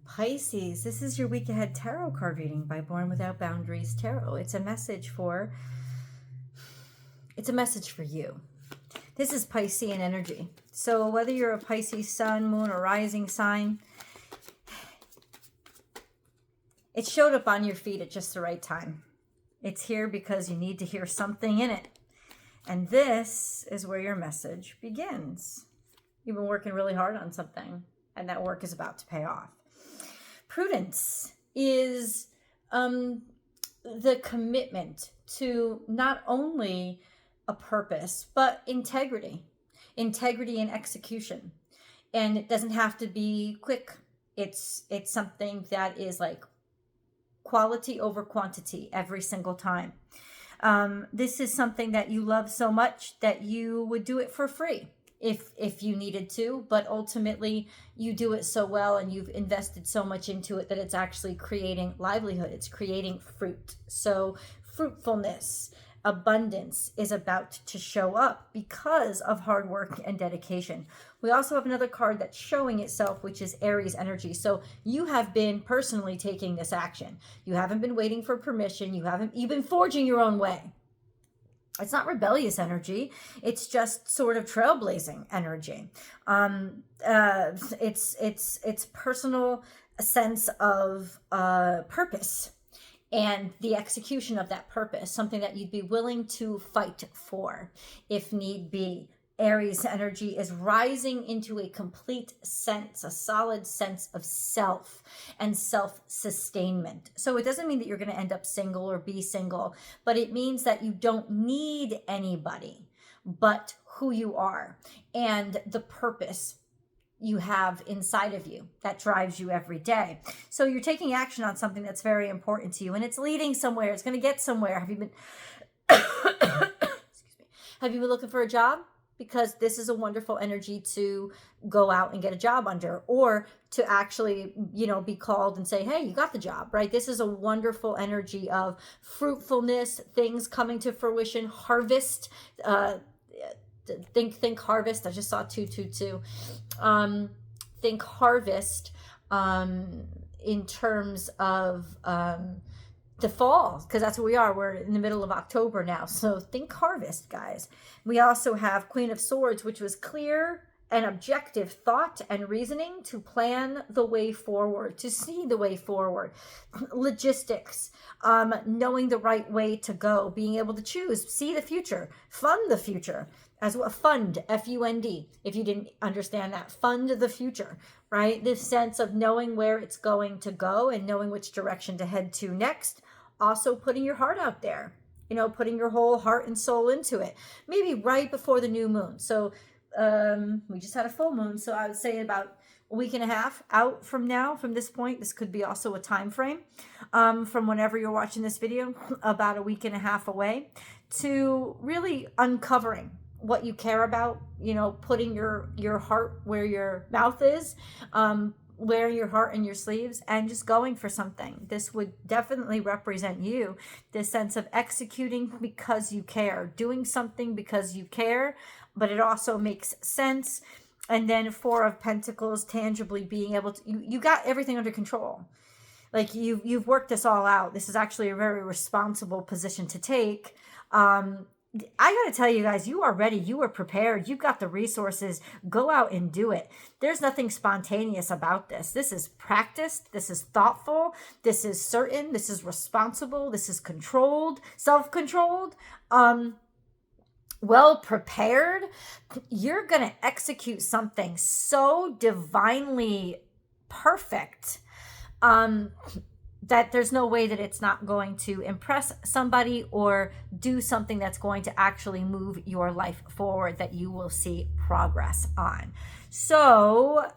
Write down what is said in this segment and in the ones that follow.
Pisces, this is your week ahead tarot card reading by Born Without Boundaries Tarot. It's a message for you. This is Piscean energy. So whether you're a Pisces sun, moon, or rising sign, it showed up on your feed at just the right time. It's here because you need to hear something in it. And this is where your message begins. You've been working really hard on something, and that work is about to pay off. Prudence is the commitment to not only a purpose, but integrity and execution. And it doesn't have to be quick. It's something that is like quality over quantity every single time. This is something that you love so much that you would do it for free if you needed to, but ultimately you do it so well and you've invested so much into it that it's actually creating livelihood. It's creating fruit. So fruitfulness, abundance is about to show up because of hard work and dedication. We also have another card that's showing itself, which is Aries energy. So you have been personally taking this action. You haven't been waiting for permission. You've been forging your own way. It's not rebellious energy. It's just sort of trailblazing energy. It's personal sense of purpose and the execution of that purpose, something that you'd be willing to fight for if need be. Aries energy is rising into a complete sense, a solid sense of self and self-sustainment. So it doesn't mean that you're going to end up single or be single, but it means that you don't need anybody but who you are and the purpose you have inside of you that drives you every day. So you're taking action on something that's very important to you, and it's leading somewhere. It's going to get somewhere. Have you been excuse me. Have you been looking for a job? Because this is a wonderful energy to go out and get a job under, or to actually, be called and say, hey, you got the job, right? This is a wonderful energy of fruitfulness, things coming to fruition, harvest, think harvest. I just saw 222. Think harvest in terms of the fall, because that's where we are. We're in the middle of October now. So think harvest, guys. We also have Queen of Swords, which was clear and objective thought and reasoning to plan the way forward, to see the way forward, logistics, knowing the right way to go, being able to choose, see the future, fund the future as well. Fund, F-U-N-D, if you didn't understand that, fund the future, right? This sense of knowing where it's going to go and knowing which direction to head to next. Also putting your heart out there, putting your whole heart and soul into it, maybe right before the new moon. So we just had a full moon, so I would say about a week and a half out from now, from this point. This could be also a time frame from whenever you're watching this video, about a week and a half away, to really uncovering what you care about, putting your heart where your mouth is, wearing your heart in your sleeves, and just going for something. This would definitely represent you, this sense of executing because you care, doing something because you care, but it also makes sense. And then Four of Pentacles, tangibly being able to, you got everything under control. Like you've worked this all out. This is actually a very responsible position to take. I got to tell you guys, you are ready. You are prepared. You've got the resources. Go out and do it. There's nothing spontaneous about this. This is practiced. This is thoughtful. This is certain. This is responsible. This is controlled, self-controlled, well prepared. You're going to execute something so divinely perfect that there's no way that it's not going to impress somebody or do something that's going to actually move your life forward, that you will see progress on. So,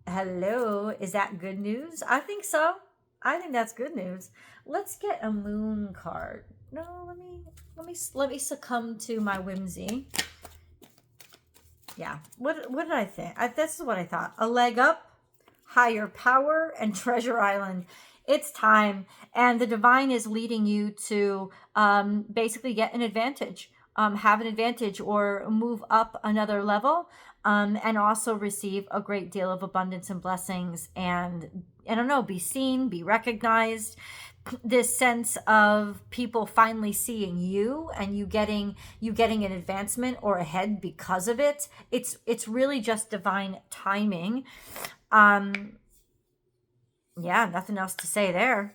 hello, is that good news? I think so. I think that's good news. Let's get a moon card. No, let me succumb to my whimsy. Yeah, what did I think? This is what I thought. A leg up, higher power, and Treasure Island. It's time, and the divine is leading you to basically get an advantage, have an advantage, or move up another level. and also receive a great deal of abundance and blessings, and I don't know, be seen, be recognized. This sense of people finally seeing you and you getting an advancement or ahead because of it. It's really just divine timing. Yeah, nothing else to say there.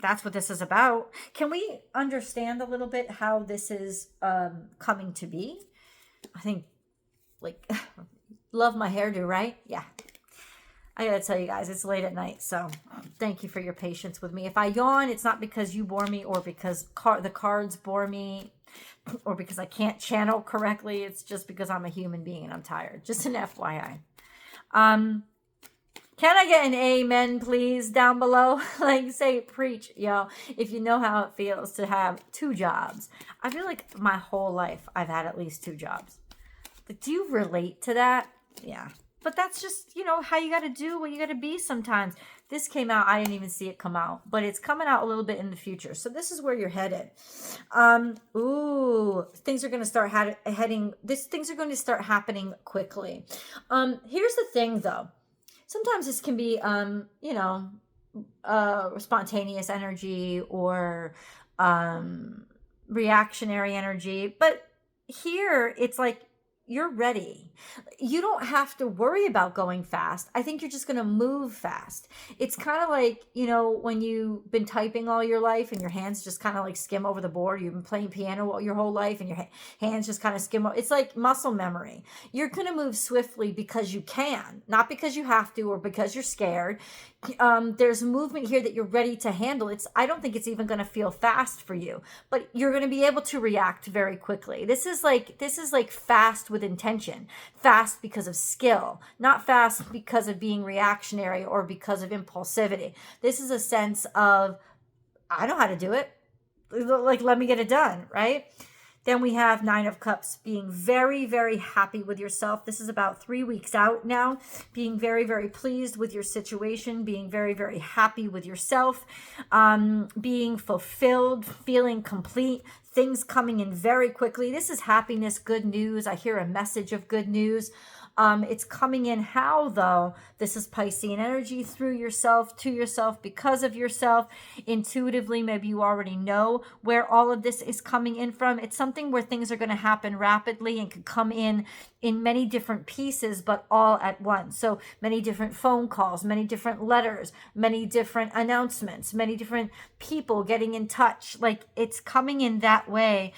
That's what this is about. Can we understand a little bit how this is coming to be? I think, like, love my hairdo, right? Yeah. I gotta tell you guys, it's late at night, so thank you for your patience with me. If I yawn, it's not because you bore me or because the cards bore me or because I can't channel correctly. It's just because I'm a human being and I'm tired. Just an FYI. Can I get an amen, please, down below? Like, say, preach, yo, if you know how it feels to have 2 jobs. I feel like my whole life I've had at least 2 jobs. But do you relate to that? Yeah. But that's just, how you got to do what you got to be sometimes. This came out, I didn't even see it come out, but it's coming out a little bit in the future. So this is where you're headed. Things are going to start things are going to start happening quickly. Here's the thing though. Sometimes this can be, spontaneous energy or reactionary energy. But here, it's like you're ready. You don't have to worry about going fast. I think you're just going to move fast. It's kind of like, when you've been typing all your life and your hands just kind of like skim over the board. You've been playing piano your whole life and your hands just kind of skim over. It's like muscle memory. You're going to move swiftly because you can, not because you have to or because you're scared. There's movement here that you're ready to handle. I don't think it's even going to feel fast for you, but you're going to be able to react very quickly. This is like fast with intention, fast because of skill, not fast because of being reactionary or because of impulsivity. This is a sense of, I know how to do it. Like, let me get it done, right? Then we have 9 of Cups, being very, very happy with yourself. This is about 3 weeks out now. Being very, very pleased with your situation. Being very, very happy with yourself. Being fulfilled. Feeling complete. Things coming in very quickly. This is happiness, good news. I hear a message of good news. It's coming in how, though? This is Piscean energy, through yourself, to yourself, because of yourself. Intuitively, maybe you already know where all of this is coming in from. It's something where things are going to happen rapidly and can come in many different pieces, but all at once. So many different phone calls, many different letters, many different announcements, many different people getting in touch. Like, it's coming in that way,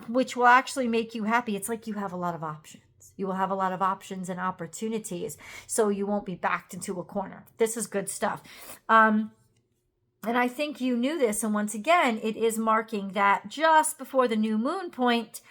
which will actually make you happy. It's like you have a lot of options. You will have a lot of options and opportunities, so you won't be backed into a corner. This is good stuff. And I think you knew this. And once again, it is marking that just before the new moon point,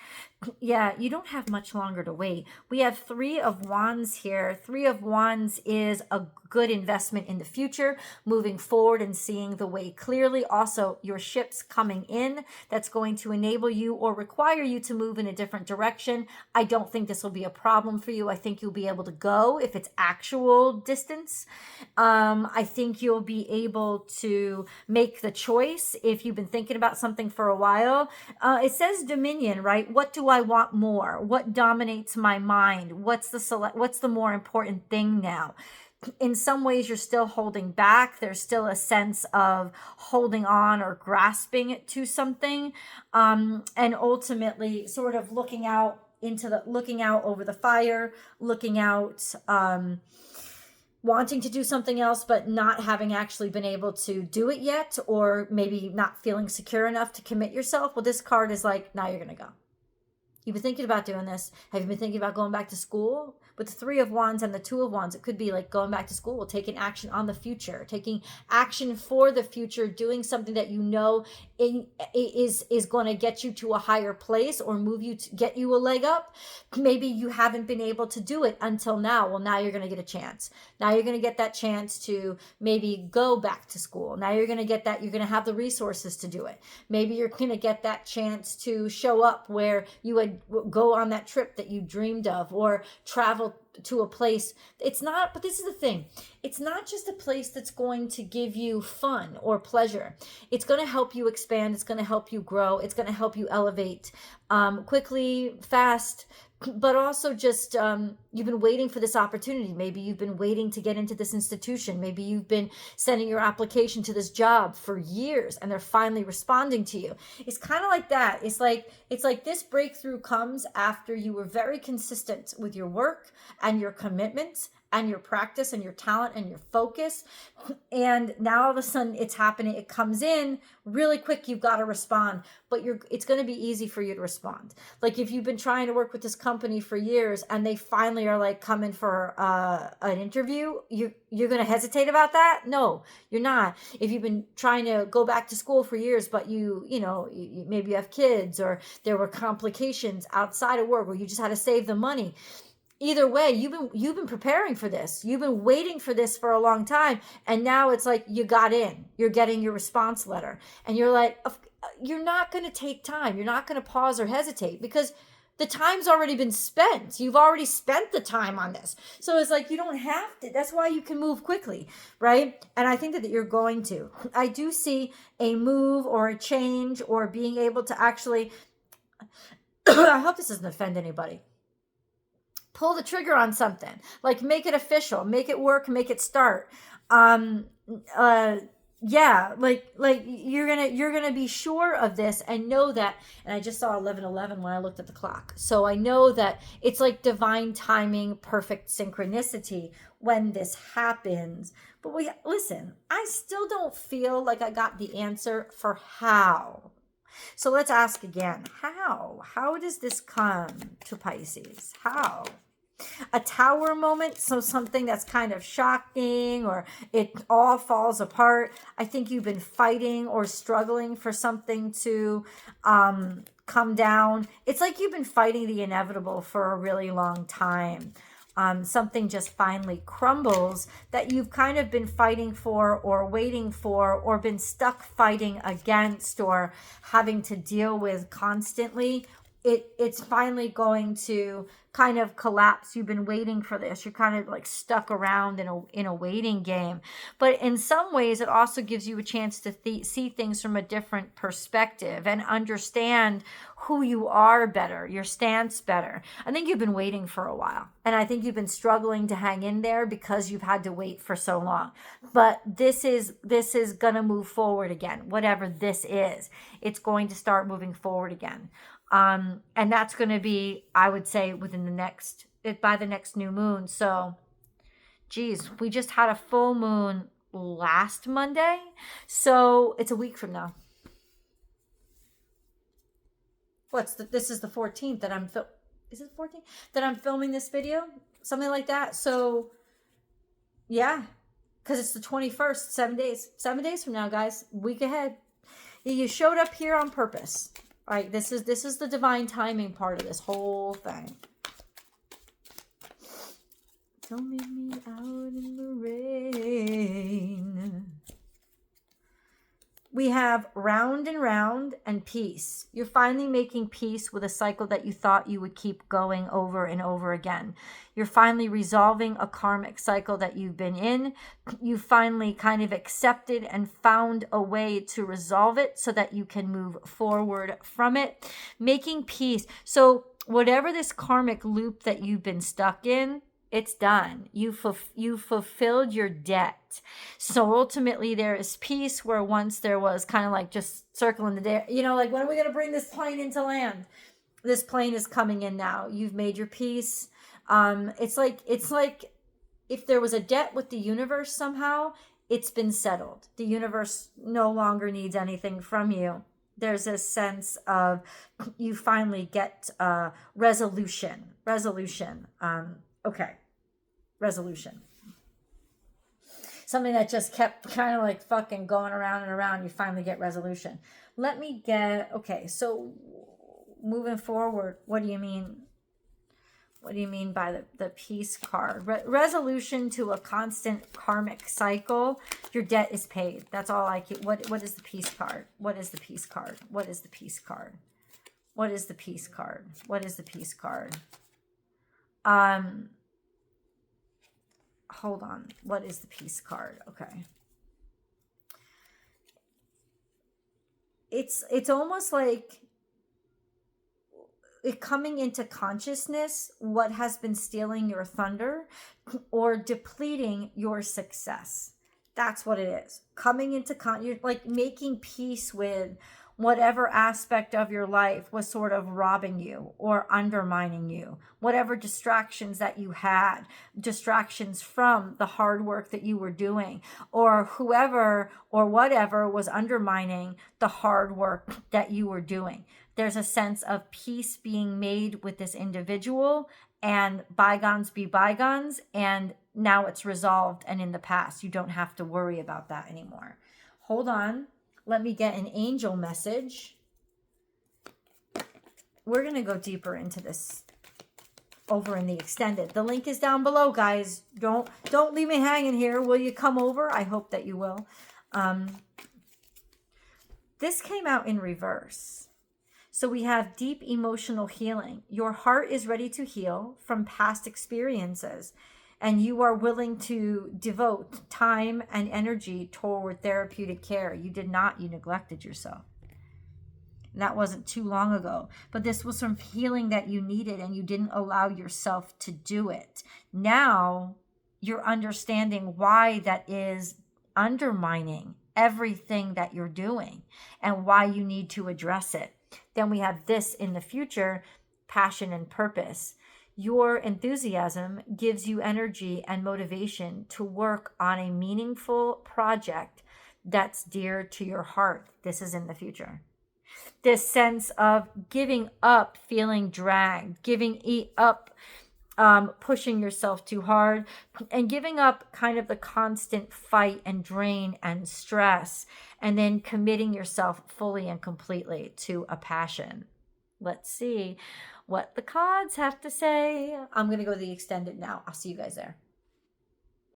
yeah, you don't have much longer to wait. We have 3 of Wands here. 3 of Wands is a good investment in the future, moving forward and seeing the way clearly. Also, your ship's coming in. That's going to enable you or require you to move in a different direction. I don't think this will be a problem for you. I think you'll be able to go if it's actual distance. I think you'll be able to make the choice if you've been thinking about something for a while. It says dominion, right? What do I want more? What dominates my mind? What's the more important thing now? In some ways, you're still holding back. There's still a sense of holding on or grasping to something, and ultimately sort of looking out over the fire, looking out, wanting to do something else, but not having actually been able to do it yet, or maybe not feeling secure enough to commit yourself. Well, this card is like, now you're going to go. You've been thinking about doing this. Have you been thinking about going back to school? With the 3 of Wands and the 2 of Wands, it could be like going back to school, taking action on the future, taking action for the future, doing something that you know is going to get you to a higher place or move you to get you a leg up. Maybe you haven't been able to do it until now. Well, now you're going to get a chance. Now you're going to get that chance to maybe go back to school. Now you're going to get that. You're going to have the resources to do it. Maybe you're going to get that chance to show up where you would go on that trip that you dreamed of, or travel to a place. It's not, but this is the thing. It's not just a place that's going to give you fun or pleasure. It's going to help you expand. It's going to help you grow. It's going to help you elevate quickly, fast. but also just you've been waiting for this opportunity. Maybe you've been waiting to get into this institution. Maybe you've been sending your application to this job for years and they're finally responding to you. It's kind of like that. It's like this breakthrough comes after you were very consistent with your work and your commitments and your practice and your talent and your focus. And now all of a sudden it's happening. It comes in really quick. You've got to respond, but it's going to be easy for you to respond. Like if you've been trying to work with this company for years and they finally are like coming for an interview, you're going to hesitate about that? No, you're not. If you've been trying to go back to school for years, but maybe you have kids or there were complications outside of work or you just had to save the money. Either way, you've been preparing for this. You've been waiting for this for a long time. And now it's like you got in. You're getting your response letter. And you're like, you're not going to take time. You're not going to pause or hesitate because the time's already been spent. You've already spent the time on this. So it's like you don't have to. That's why you can move quickly, right? And I think that you're going to. I do see a move or a change or being able to actually, I hope this doesn't offend anybody. Pull the trigger on something, like make it official, make it work, make it start. Yeah, like you're gonna be sure of this and know that. And I just saw 11:11 when I looked at the clock, so I know that it's like divine timing, perfect synchronicity when this happens. But listen, I still don't feel like I got the answer for how. So let's ask again, how? How does this come to Pisces? How? A tower moment, so something that's kind of shocking or it all falls apart. I think you've been fighting or struggling for something to come down. It's like you've been fighting the inevitable for a really long time. Something just finally crumbles that you've kind of been fighting for or waiting for or been stuck fighting against or having to deal with constantly. It's finally going to kind of collapse. You've been waiting for this. You're kind of like stuck around in a waiting game. But in some ways, it also gives you a chance to see things from a different perspective and understand who you are better, your stance better. I think you've been waiting for a while. And I think you've been struggling to hang in there because you've had to wait for so long. But this is going to move forward again. Whatever this is, it's going to start moving forward again. And that's going to be, I would say, by the next new moon. So, geez, we just had a full moon last Monday. So it's a week from now. This is the 14th that is it 14th that I'm filming this video? Something like that. So yeah, because it's the 21st, 7 days from now, guys, week ahead. You showed up here on purpose. All right, this is the divine timing part of this whole thing. Don't leave me out in the rain. We have round and round and peace. You're finally making peace with a cycle that you thought you would keep going over and over again. You're finally resolving a karmic cycle that you've been in. You finally kind of accepted and found a way to resolve it so that you can move forward from it. Making peace. So whatever this karmic loop that you've been stuck in, it's done. You fulfilled your debt. So ultimately there is peace where once there was kind of like just circling the day, like when are we going to bring this plane into land? This plane is coming in now. You've made your peace. It's like if there was a debt with the universe somehow, it's been settled. The universe no longer needs anything from you. There's a sense of you finally get resolution. Okay. Resolution. Something that just kept kind of like fucking going around and around. You finally get resolution. Okay. So moving forward, what do you mean? What do you mean by the peace card? Resolution to a constant karmic cycle. Your debt is paid. That's all I keep. What is the peace card? What is the peace card? What is the peace card? What is the peace card? What is the peace card? Hold on. What is the peace card? Okay. It's almost like coming into consciousness what has been stealing your thunder or depleting your success. That's what it is. Coming into you're like making peace with whatever aspect of your life was sort of robbing you or undermining you, whatever distractions that you had, distractions from the hard work that you were doing, or whoever or whatever was undermining the hard work that you were doing. There's a sense of peace being made with this individual, and bygones be bygones, and now it's resolved and in the past. You don't have to worry about that anymore. Hold on. Let me get an angel message. We're going to go deeper into this over in the extended. The link is down below, guys. Don't leave me hanging here. Will you come over? I hope that you will. This came out in reverse. So we have deep emotional healing. Your heart is ready to heal from past experiences, and you are willing to devote time and energy toward therapeutic care. You did not. You neglected yourself. And that wasn't too long ago. But this was some healing that you needed, and you didn't allow yourself to do it. Now you're understanding why that is undermining everything that you're doing and why you need to address it. Then we have this in the future, passion and purpose. Your enthusiasm gives you energy and motivation to work on a meaningful project that's dear to your heart. This is in the future. This sense of giving up, feeling dragged, giving up, pushing yourself too hard, and giving up kind of the constant fight and drain and stress, and then committing yourself fully and completely to a passion. Let's see what the cards have to say. I'm going to go to the extended now. I'll see you guys there.